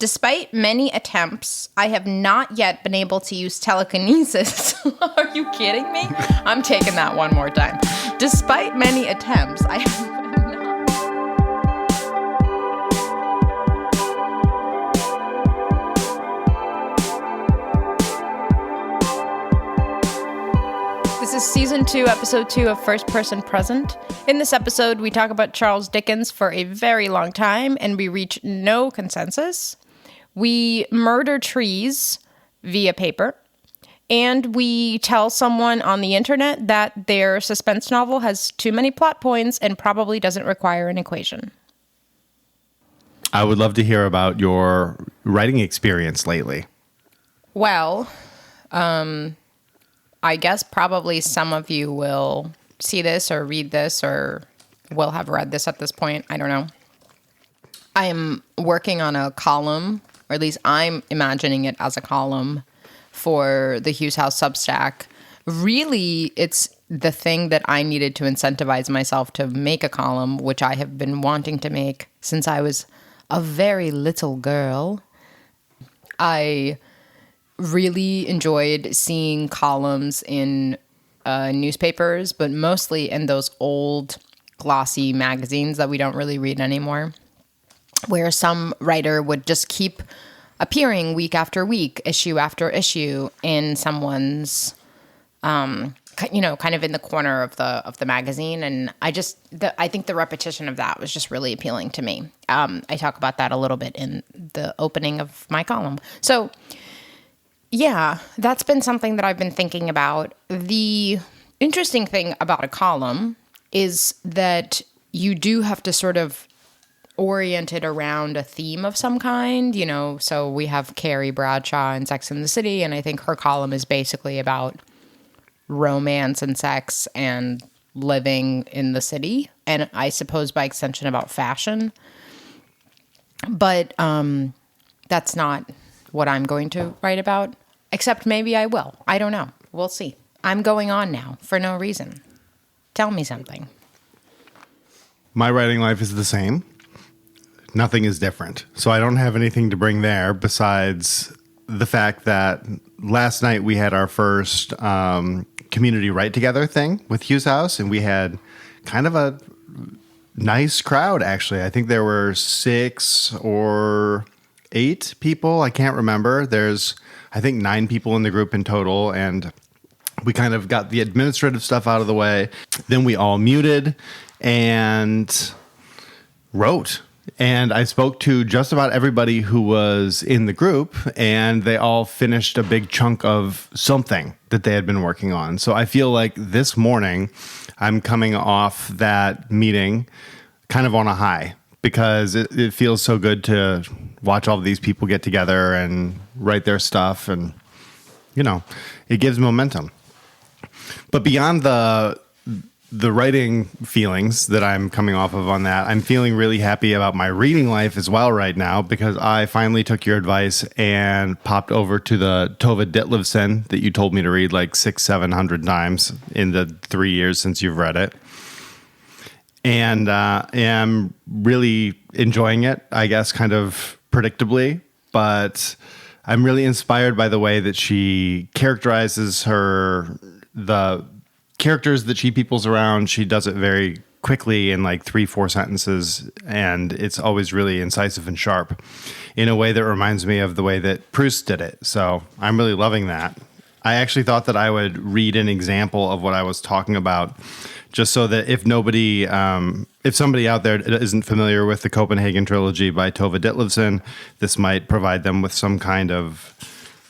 Despite many attempts, I have not yet been able to use telekinesis. Are you kidding me? I'm taking that one more time. Despite many attempts, I have not. This is Season 2, Episode 2 of First Person Present. In this episode, we talk about Charles Dickens for a very long time, and we reach no consensus. We murder trees via paper, and we tell someone on the internet that their suspense novel has too many plot points and probably doesn't require an equation. I would love to hear about your writing experience lately. Well, I guess probably some of you will see this or read this or will have read this at this point. I don't know. I am working on a column, or at least I'm imagining it as a column for the Hewes House Substack. Really, it's the thing that I needed to incentivize myself to make a column, which I have been wanting to make since I was a very little girl. I really enjoyed seeing columns in newspapers, but mostly in those old glossy magazines that we don't really read anymore, where some writer would just keep appearing week after week, issue after issue in someone's, kind of in the corner of the magazine. And I think the repetition of that was just really appealing to me. I talk about that a little bit in the opening of my column. So yeah, that's been something that I've been thinking about. The interesting thing about a column is that you do have to sort of orient it around a theme of some kind, so we have Carrie Bradshaw in Sex and the City, and I think her column is basically about romance and sex and living in the city, and I suppose by extension about fashion. But that's not what I'm going to write about. Except maybe I will. I don't know. We'll see. I'm going on now for no reason. Tell me something. My writing life is the same. Nothing is different. So I don't have anything to bring there besides the fact that last night we had our first community write-together thing with Hewes House, and we had kind of a nice crowd, actually. I think there were 6 or 8 people. I can't remember. There's, I think, 9 people in the group in total, and we kind of got the administrative stuff out of the way. Then we all muted and wrote. And I spoke to just about everybody who was in the group, and they all finished a big chunk of something that they had been working on. So I feel like this morning I'm coming off that meeting kind of on a high, because it feels so good to watch all of these people get together and write their stuff, and, it gives momentum. But beyond the writing feelings that I'm coming off of on that, I'm feeling really happy about my reading life as well right now, because I finally took your advice and popped over to the Tove Ditlevsen that you told me to read like 600-700 times in the 3 years since you've read it. And am really enjoying it, I guess, kind of predictably, but I'm really inspired by the way that she characterizes the characters that she peoples around. She does it very quickly in like 3-4 sentences, and it's always really incisive and sharp in a way that reminds me of the way that Proust did it. So I'm really loving that. I actually thought that I would read an example of what I was talking about, just so that if somebody out there isn't familiar with the Copenhagen trilogy by Tove Ditlevsen, this might provide them with some kind of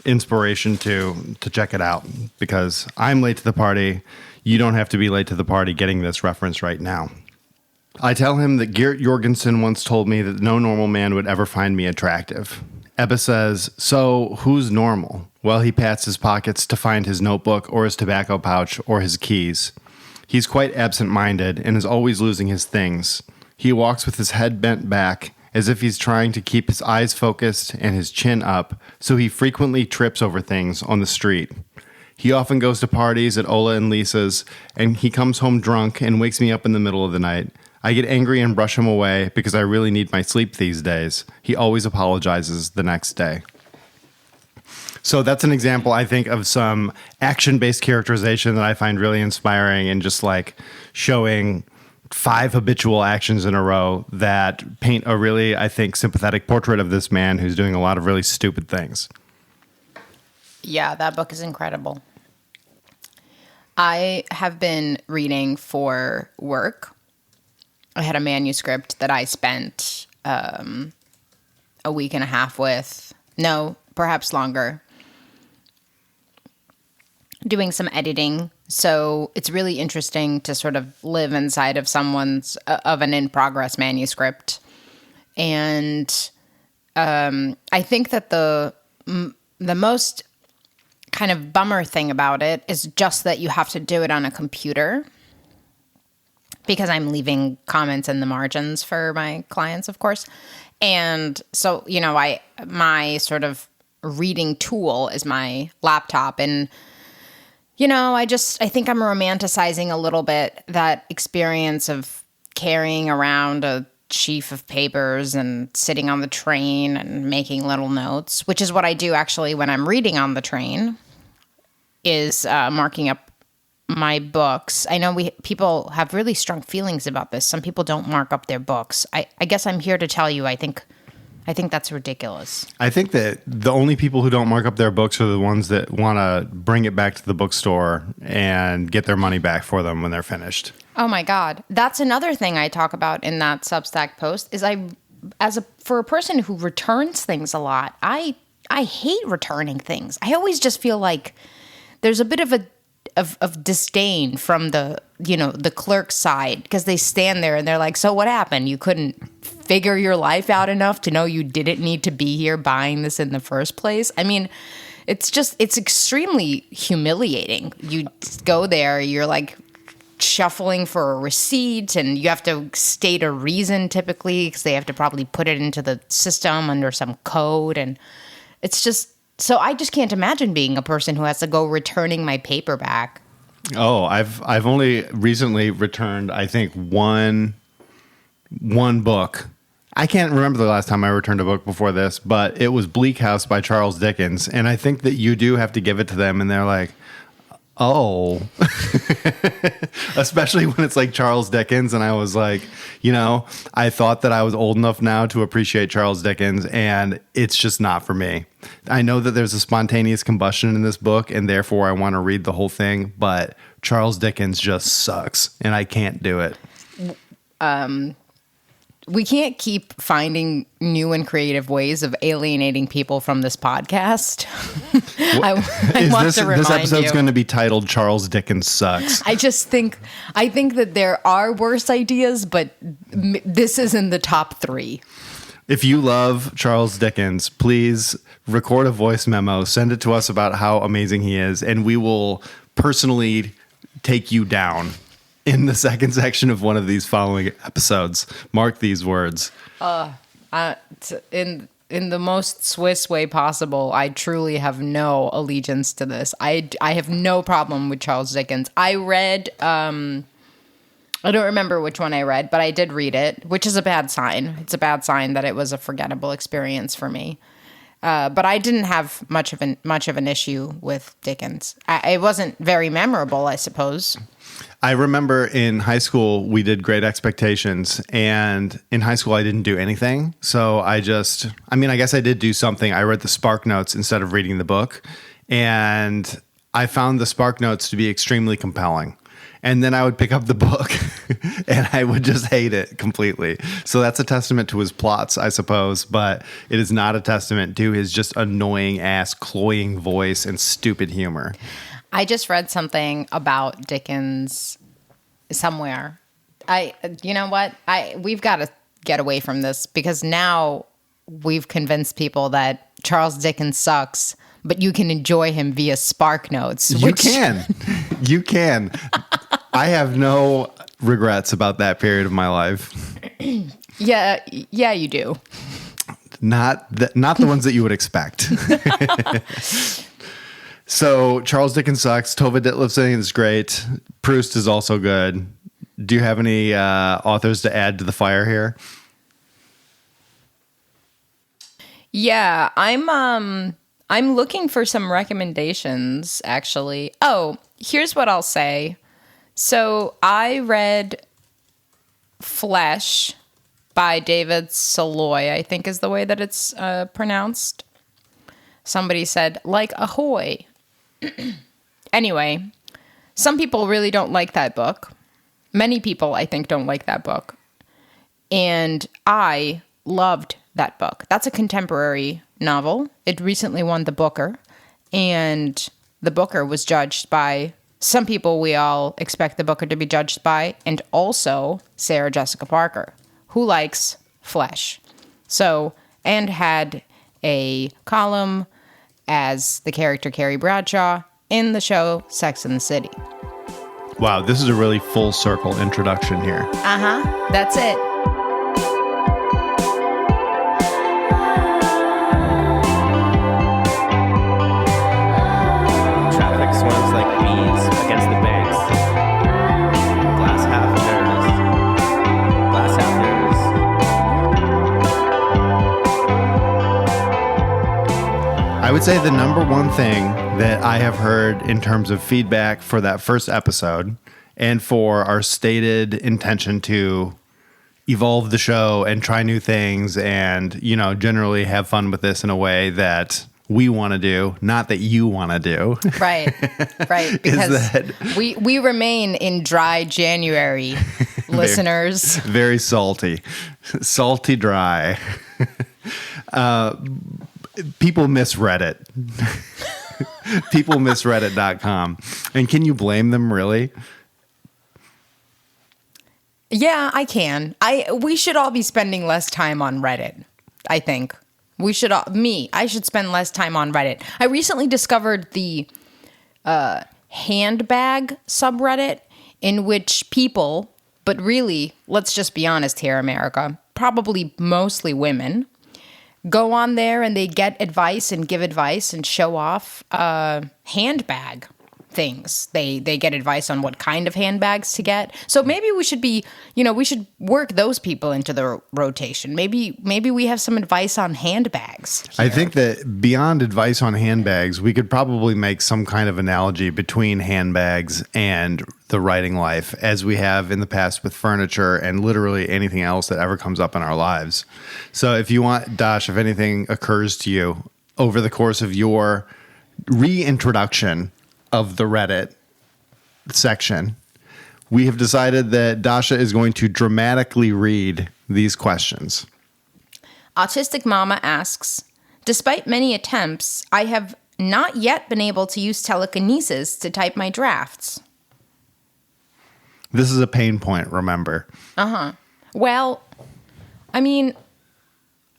inspiration to check it out, because I'm late to the party. You don't have to be late to the party getting this reference right now. I tell him that Gert Jorgensen once told me that no normal man would ever find me attractive. Ebba says, "So who's normal?" Well, he pats his pockets to find his notebook or his tobacco pouch or his keys. He's quite absent-minded and is always losing his things. He walks with his head bent back, as if he's trying to keep his eyes focused and his chin up, so he frequently trips over things on the street. He often goes to parties at Ola and Lisa's, and he comes home drunk and wakes me up in the middle of the night. I get angry and brush him away because I really need my sleep these days. He always apologizes the next day. So that's an example, I think, of some action-based characterization that I find really inspiring, and just like showing 5 habitual actions in a row that paint a really, I think, sympathetic portrait of this man who's doing a lot of really stupid things. Yeah, that book is incredible. I have been reading for work. I had a manuscript that I spent a week and a half with. No, perhaps longer. Doing some editing. So it's really interesting to sort of live inside of of an in-progress manuscript. And I think that the most kind of bummer thing about it is just that you have to do it on a computer, because I'm leaving comments in the margins for my clients, of course. And so, my sort of reading tool is my laptop. And, I think I'm romanticizing a little bit that experience of carrying around a sheaf of papers and sitting on the train and making little notes, which is what I do actually when I'm reading on the train, is marking up my books. I know people have really strong feelings about this. Some people don't mark up their books. I guess I'm here to tell you, I think that's ridiculous. I think that the only people who don't mark up their books are the ones that want to bring it back to the bookstore and get their money back for them when they're finished. Oh my God. That's another thing I talk about in that Substack post is for a person who returns things a lot, I hate returning things. I always just feel like there's a bit of disdain from the clerk side, because they stand there and they're like, so what happened? You couldn't figure your life out enough to know you didn't need to be here buying this in the first place? I mean, it's extremely humiliating. You go there, you're like shuffling for a receipt, and you have to state a reason typically, because they have to probably put it into the system under some code. And it's just, so I just can't imagine being a person who has to go returning my paperback. Oh, I've only recently returned, I think, one book. I can't remember the last time I returned a book before this, but it was Bleak House by Charles Dickens. And I think that you do have to give it to them, and they're like, oh, especially when it's like Charles Dickens. And I was like, I thought that I was old enough now to appreciate Charles Dickens, and it's just not for me. I know that there's a spontaneous combustion in this book, and therefore I want to read the whole thing, but Charles Dickens just sucks, and I can't do it. We can't keep finding new and creative ways of alienating people from this podcast. I want to remind this episode's you. going to be titled "Charles Dickens Sucks." I think that there are worse ideas, but this is in the top 3. If you love Charles Dickens, please record a voice memo, send it to us about how amazing he is, and we will personally take you down in the second section of one of these following episodes. Mark these words. In the most Swiss way possible, I truly have no allegiance to this. I have no problem with Charles Dickens. I read, I don't remember which one I read, but I did read it, which is a bad sign. It's a bad sign that it was a forgettable experience for me. But I didn't have much of an issue with Dickens. It wasn't very memorable, I suppose. I remember in high school, we did Great Expectations, and in high school, I didn't do anything. So I guess I did do something. I read the SparkNotes instead of reading the book, and I found the SparkNotes to be extremely compelling. And then I would pick up the book and I would just hate it completely. So that's a testament to his plots, I suppose, but it is not a testament to his just annoying ass, cloying voice and stupid humor. I just read something about Dickens somewhere. You know what? We've got to get away from this, because now we've convinced people that Charles Dickens sucks, but you can enjoy him via SparkNotes. You can. I have no regrets about that period of my life. Yeah, you do. Not the ones that you would expect. So Charles Dickens sucks. Tove Ditlevsen is great. Proust is also good. Do you have any authors to add to the fire here? Yeah, I'm looking for some recommendations, actually. Oh, here's what I'll say. So I read Flesh by David Saloy, I think is the way that it's pronounced. Somebody said, like, ahoy. Anyway, some people really don't like that book. Many people, I think, don't like that book. And I loved that book. That's a contemporary novel. It recently won the Booker. And the Booker was judged by some people we all expect the Booker to be judged by, and also Sarah Jessica Parker, who likes Flesh. So, and had a column as the character Carrie Bradshaw in the show Sex and the City. Wow, this is a really full circle introduction here. That's it. Traffic swarms like bees against the banks. Glass half theirs. Glass half theirs. I would say the number one thing that I have heard in terms of feedback for that first episode and for our stated intention to evolve the show and try new things and, you know, generally have fun with this in a way that we want to do, not that you want to do. Right. Because we remain in dry January, listeners. Very salty. Salty dry. People miss Reddit. People miss Reddit.com. And can you blame them, really? Yeah, I can. We should all be spending less time on Reddit, I think. I should spend less time on Reddit. I recently discovered the handbag subreddit in which people, but really, let's just be honest here, America, probably mostly women, go on there and they get advice and give advice and show off handbag things. They get advice on what kind of handbags to get. So maybe we should we should work those people into the rotation. Maybe we have some advice on handbags here. I think that beyond advice on handbags, we could probably make some kind of analogy between handbags and the writing life, as we have in the past with furniture and literally anything else that ever comes up in our lives. So if you want, Dash, if anything occurs to you over the course of your reintroduction of the Reddit section, we have decided that Dasha is going to dramatically read these questions. Autistic Mama asks, despite many attempts, I have not yet been able to use telekinesis to type my drafts. This is a pain point, remember. Well, I mean,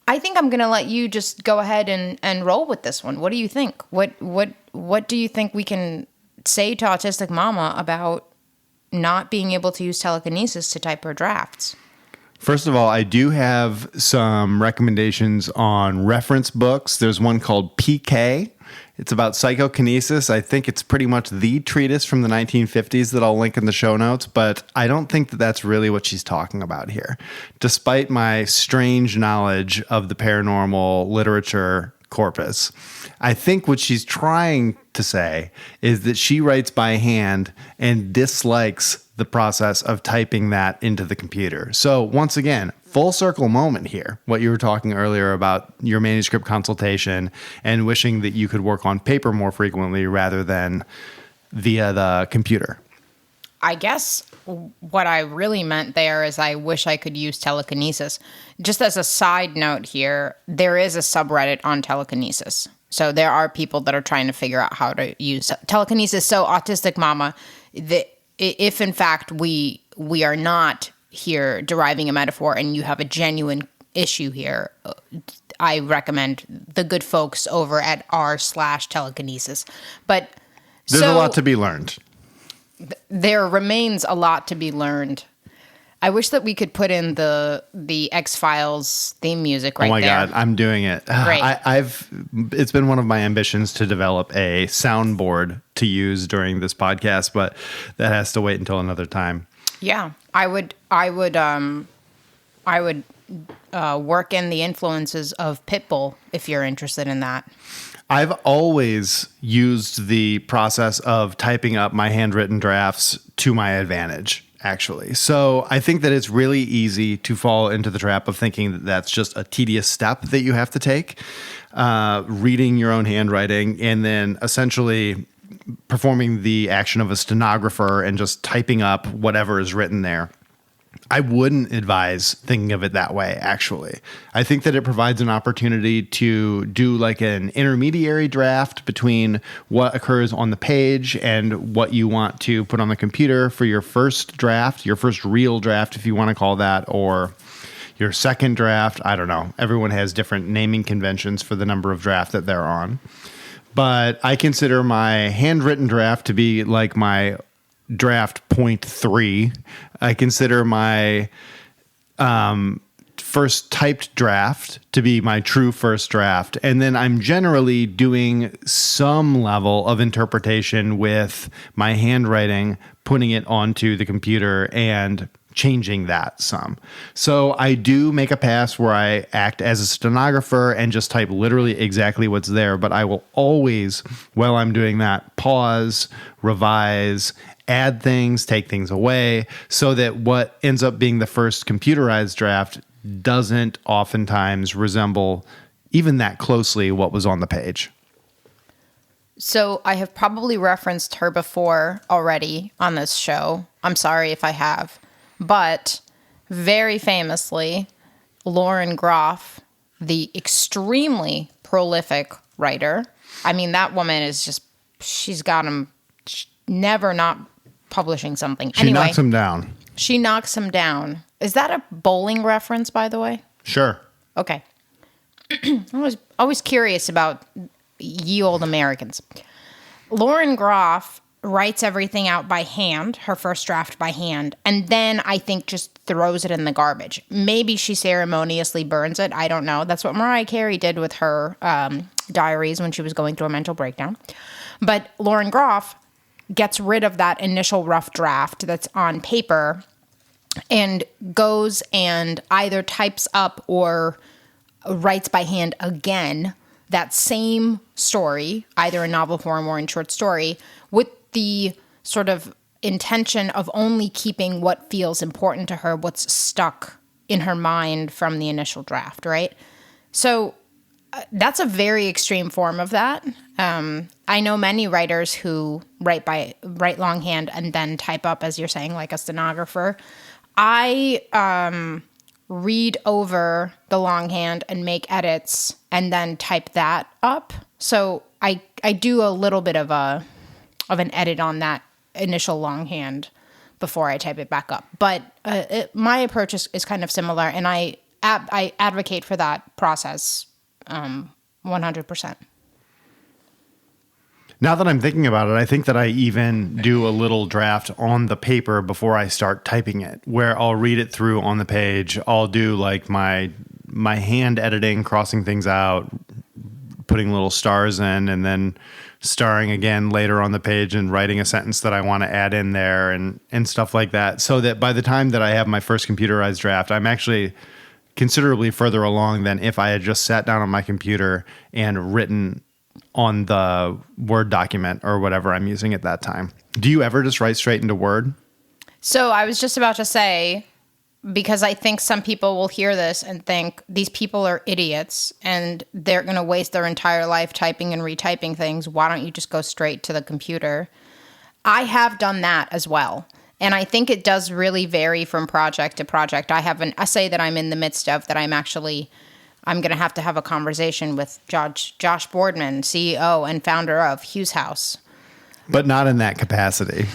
I think I'm going to let you just go ahead and roll with this one. What do you think? What do you think we can say to Autistic Mama about not being able to use telekinesis to type her drafts? First of all, I do have some recommendations on reference books. There's one called PK. It's about psychokinesis. I think it's pretty much the treatise from the 1950s that I'll link in the show notes, but I don't think that that's really what she's talking about here. Despite my strange knowledge of the paranormal literature corpus, I think what she's trying to say is that she writes by hand and dislikes the process of typing that into the computer. So once again, full circle moment here. What you were talking earlier about your manuscript consultation and wishing that you could work on paper more frequently rather than via the computer. I guess what I really meant there is I wish I could use telekinesis. Just as a side note here, there is a subreddit on telekinesis. So there are people that are trying to figure out how to use telekinesis. So Autistic Mama, if in fact we are not here deriving a metaphor and you have a genuine issue here, I recommend the good folks over at r/telekinesis. But there's a lot to be learned. There remains a lot to be learned. I wish that we could put in the X-Files theme music right there. Oh my God, I'm doing it. Great. It's been one of my ambitions to develop a soundboard to use during this podcast, but that has to wait until another time. Yeah. I would work in the influences of Pitbull if you're interested in that. I've always used the process of typing up my handwritten drafts to my advantage, actually. So I think that it's really easy to fall into the trap of thinking that that's just a tedious step that you have to take, reading your own handwriting and then essentially performing the action of a stenographer and just typing up whatever is written there. I wouldn't advise thinking of it that way, actually. I think that it provides an opportunity to do like an intermediary draft between what occurs on the page and what you want to put on the computer for your first draft, your first real draft, if you want to call that, or your second draft. I don't know. Everyone has different naming conventions for the number of draft that they're on. But I consider my handwritten draft to be like my draft 0.3. I consider my first typed draft to be my true first draft. And then I'm generally doing some level of interpretation with my handwriting, putting it onto the computer and changing that some. So I do make a pass where I act as a stenographer and just type literally exactly what's there. But I will always, while I'm doing that, pause, revise, add things, take things away, so that what ends up being the first computerized draft doesn't oftentimes resemble even that closely what was on the page. So I have probably referenced her before already on this show. I'm sorry if I have. But very famously, Lauren Groff, the extremely prolific writer. I mean, that woman is just, she's got him never not publishing something. She knocks him down. She knocks him down. Is that a bowling reference, by the way? Sure. Okay. I was always curious about ye old Americans. Lauren Groff writes everything out by hand, her first draft by hand, and then I think just throws it in the garbage. Maybe she ceremoniously burns it. I don't know. That's what Mariah Carey did with her diaries when she was going through a mental breakdown. But Lauren Groff gets rid of that initial rough draft that's on paper and goes and either types up or writes by hand again that same story, either in novel form or in short story, with the sort of intention of only keeping what feels important to her, what's stuck in her mind from the initial draft, right? So that's a very extreme form of that. I know many writers who write longhand and then type up, as you're saying, like a stenographer. I read over the longhand and make edits and then type that up. So I do a little bit of an edit on that initial longhand before I type it back up. But my approach is kind of similar, and I advocate for that process 100%. Now that I'm thinking about it, I think that I even do a little draft on the paper before I start typing it, where I'll read it through on the page. I'll do like my hand editing, crossing things out, putting little stars in, and then starring again later on the page and writing a sentence that I want to add in there and stuff like that. So that by the time that I have my first computerized draft, I'm actually considerably further along than if I had just sat down on my computer and written on the Word document or whatever I'm using at that time. Do you ever just write straight into Word? So I was just about to say, because I think some people will hear this and think these people are idiots and they're going to waste their entire life typing and retyping things. Why don't you just go straight to the computer? I have done that as well. And I think it does really vary from project to project. I have an essay that I'm in the midst of that I'm going to have a conversation with Josh Boardman, CEO and founder of Hewes House. But not in that capacity,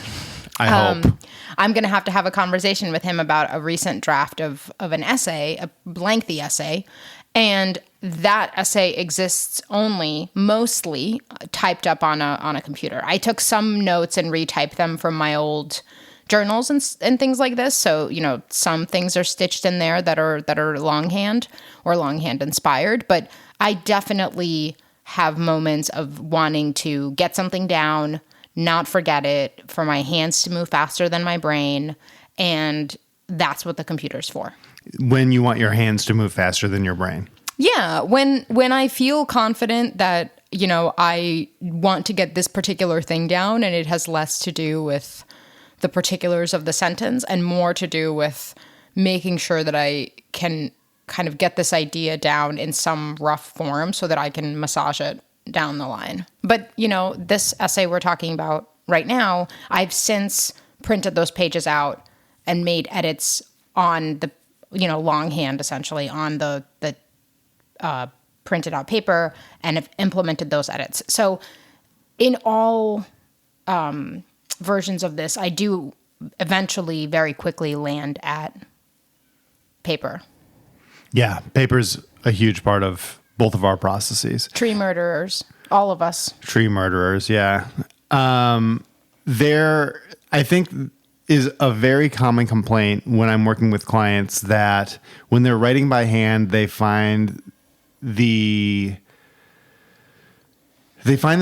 I hope. I'm going to have a conversation with him about a recent draft of an essay, a lengthy essay. And that essay exists mostly typed up on a computer. I took some notes and retyped them from my old journals and things like this. So, some things are stitched in there that are longhand or longhand inspired, but I definitely have moments of wanting to get something down, not forget it, for my hands to move faster than my brain, and that's what the computer's for. When you want your hands to move faster than your brain. Yeah, when I feel confident that, I want to get this particular thing down and it has less to do with the particulars of the sentence and more to do with making sure that I can kind of get this idea down in some rough form so that I can massage it down the line. But, this essay we're talking about right now, I've since printed those pages out and made edits on the, longhand essentially on the printed out paper and have implemented those edits. So in all versions of this, I do eventually very quickly land at paper. Yeah, paper's a huge part of both of our processes. Tree murderers, all of us. Tree murderers, yeah. There, I think, is a very common complaint when I'm working with clients that when they're writing by hand, they find the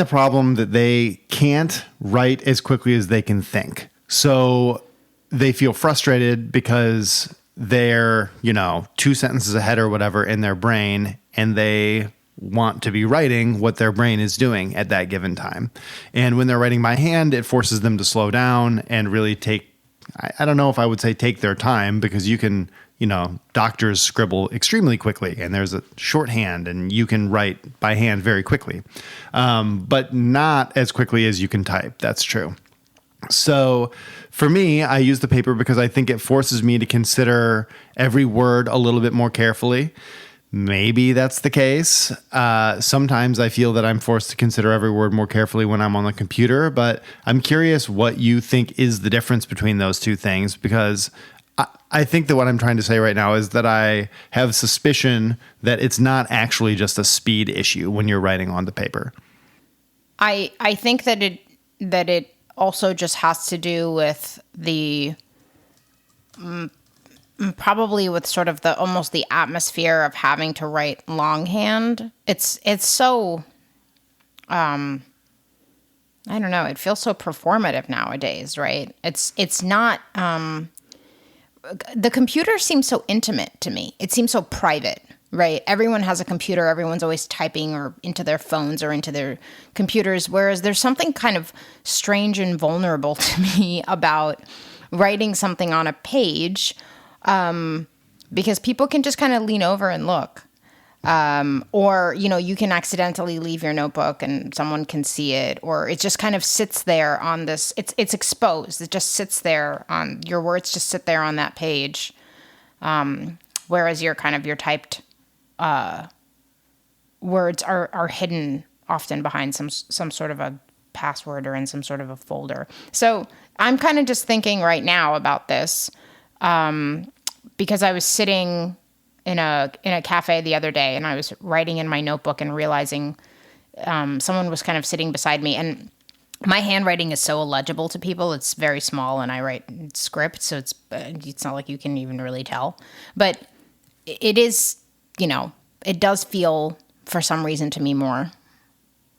problem that they can't write as quickly as they can think. So they feel frustrated because they're, 2 sentences ahead or whatever in their brain, and they want to be writing what their brain is doing at that given time. And when they're writing by hand, it forces them to slow down and really I don't know if I would say take their time, because you can, doctors scribble extremely quickly and there's a shorthand and you can write by hand very quickly, but not as quickly as you can type. That's true. So for me, I use the paper because I think it forces me to consider every word a little bit more carefully. Maybe that's the case. Sometimes I feel that I'm forced to consider every word more carefully when I'm on the computer, but I'm curious what you think is the difference between those two things, because I think that what I'm trying to say right now is that I have suspicion that it's not actually just a speed issue when you're writing on the paper. I think that it also just has to do with probably with sort of almost the atmosphere of having to write longhand. It's so, I don't know, it feels so performative nowadays, right? It's not, the computer seems so intimate to me. It seems so private, right? Everyone has a computer. Everyone's always typing or into their phones or into their computers, whereas there's something kind of strange and vulnerable to me about writing something on a page, because people can just kind of lean over and look. Or, you can accidentally leave your notebook and someone can see it, or it just kind of sits there on this, it's exposed. It just sits there on, your words just sit there on that page. Whereas your typed, words are hidden often behind some sort of a password or in some sort of a folder. So I'm kind of just thinking right now about this, because I was sitting in a cafe the other day and I was writing in my notebook and realizing someone was kind of sitting beside me, and my handwriting is so illegible to people. It's very small and I write script, so it's not like you can even really tell. But it is, it does feel for some reason to me more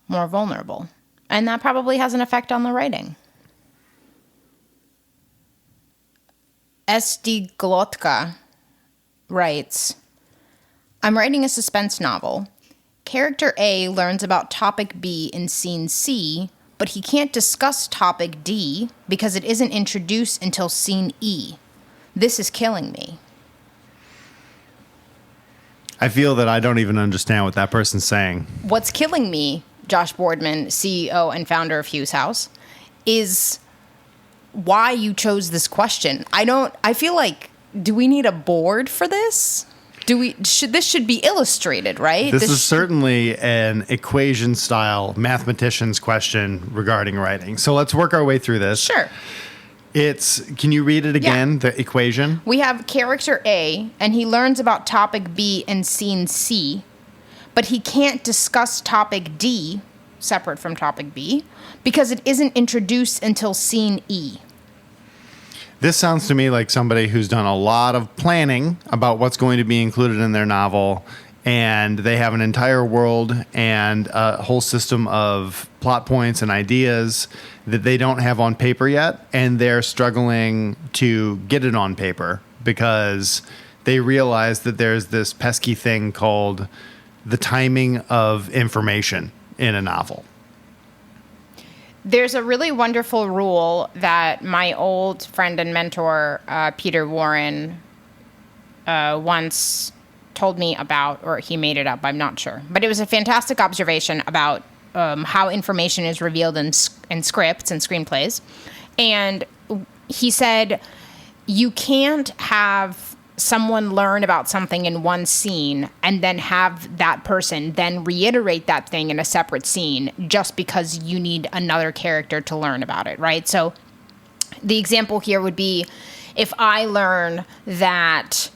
vulnerable. And that probably has an effect on the writing. S.D. Glotka writes, I'm writing a suspense novel. Character A learns about topic B in scene C, but he can't discuss topic D because it isn't introduced until scene E. This is killing me. I feel that I don't even understand what that person's saying. What's killing me, Josh Boardman, CEO and founder of Hewes House, is why you chose this question. I feel like, do we need a board for this? This should be illustrated, right? This is certainly an equation style mathematician's question regarding writing. So let's work our way through this. Sure. Can you read it again, yeah. The equation? We have character A, and he learns about topic B in scene C, but he can't discuss topic D, separate from topic B, because it isn't introduced until scene E. This sounds to me like somebody who's done a lot of planning about what's going to be included in their novel, and they have an entire world and a whole system of plot points and ideas that they don't have on paper yet, and they're struggling to get it on paper because they realize that there's this pesky thing called the timing of information in a novel. There's a really wonderful rule that my old friend and mentor, Peter Warren, once told me about, or he made it up, I'm not sure. But it was a fantastic observation about how information is revealed in scripts and screenplays. And he said, you can't have someone learn about something in one scene and then have that person then reiterate that thing in a separate scene just because you need another character to learn about it, right? So the example here would be if I learn that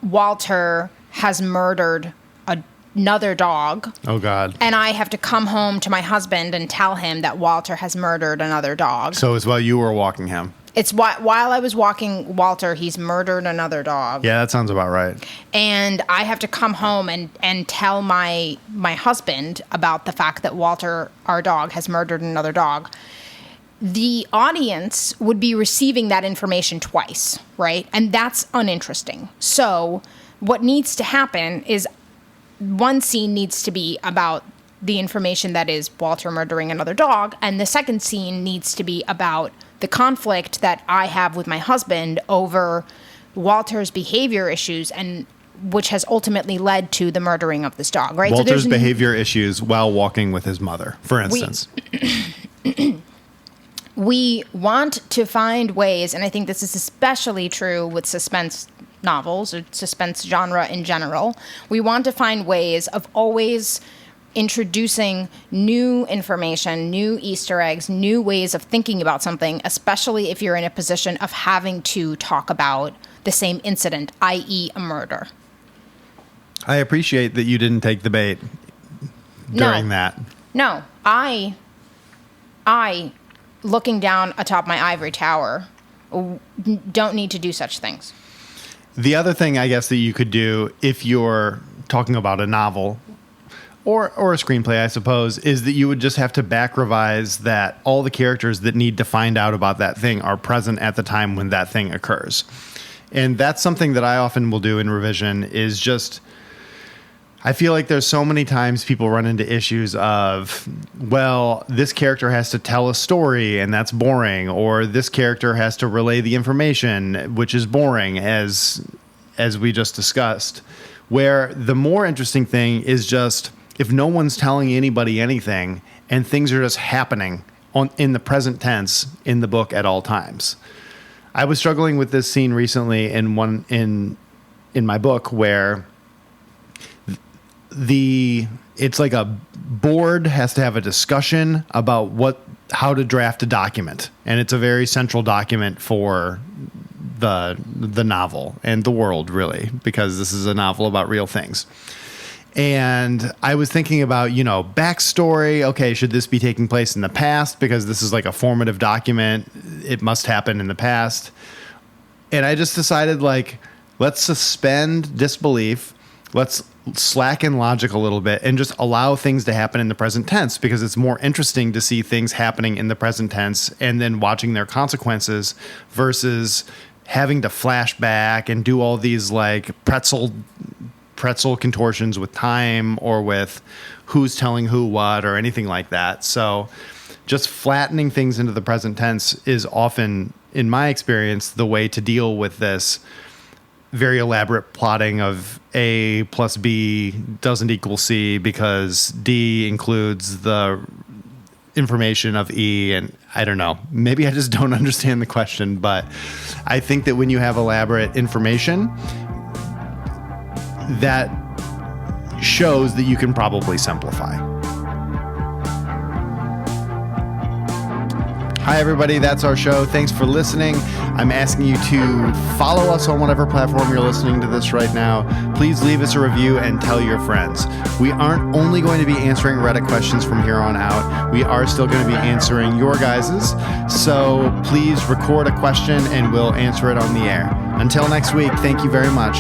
Walter has murdered another dog. Oh, God. And I have to come home to my husband and tell him that Walter has murdered another dog. So it's while you were walking him. It's while I was walking Walter, he's murdered another dog. Yeah, that sounds about right. And I have to come home and tell my husband about the fact that Walter, our dog, has murdered another dog. The audience would be receiving that information twice, right? And that's uninteresting. So what needs to happen is one scene needs to be about the information that is Walter murdering another dog, and the second scene needs to be about the conflict that I have with my husband over Walter's behavior issues, and which has ultimately led to the murdering of this dog, right? Walter's behavior issues while walking with his mother, for instance. We want to find ways, and I think this is especially true with suspense novels or suspense genre in general. We want to find ways of always introducing new information, new Easter eggs, new ways of thinking about something, especially if you're in a position of having to talk about the same incident, i.e. a murder. I appreciate that you didn't take the bait during that. No, I, looking down atop my ivory tower, don't need to do such things. The other thing, I guess, that you could do if you're talking about a novel or a screenplay, I suppose, is that you would just have to back revise that all the characters that need to find out about that thing are present at the time when that thing occurs. And that's something that I often will do in revision is just, I feel like there's so many times people run into issues of, well, this character has to tell a story and that's boring, or this character has to relay the information, which is boring, as we just discussed, where the more interesting thing is just if no one's telling anybody anything and things are just happening in the present tense in the book at all times. I was struggling with this scene recently in my book where it's like a board has to have a discussion about how to draft a document, and it's a very central document for the novel and the world, really, because this is a novel about real things. And I was thinking about, backstory. Okay, should this be taking place in the past? Because this is like a formative document. It must happen in the past. And I just decided, let's suspend disbelief. Let's slacken logic a little bit and just allow things to happen in the present tense, because it's more interesting to see things happening in the present tense and then watching their consequences versus having to flash back and do all these pretzel contortions with time or with who's telling who what or anything like that. So just flattening things into the present tense is often, in my experience, the way to deal with this very elaborate plotting of A plus B doesn't equal C because D includes the information of E. And I don't know, maybe I just don't understand the question, but I think that when you have elaborate information, that shows that you can probably simplify. Hi, everybody. That's our show. Thanks for listening. I'm asking you to follow us on whatever platform you're listening to this right now. Please leave us a review and tell your friends. We aren't only going to be answering Reddit questions from here on out. We are still going to be answering your guys's. So please record a question and we'll answer it on the air. Until next week, thank you very much.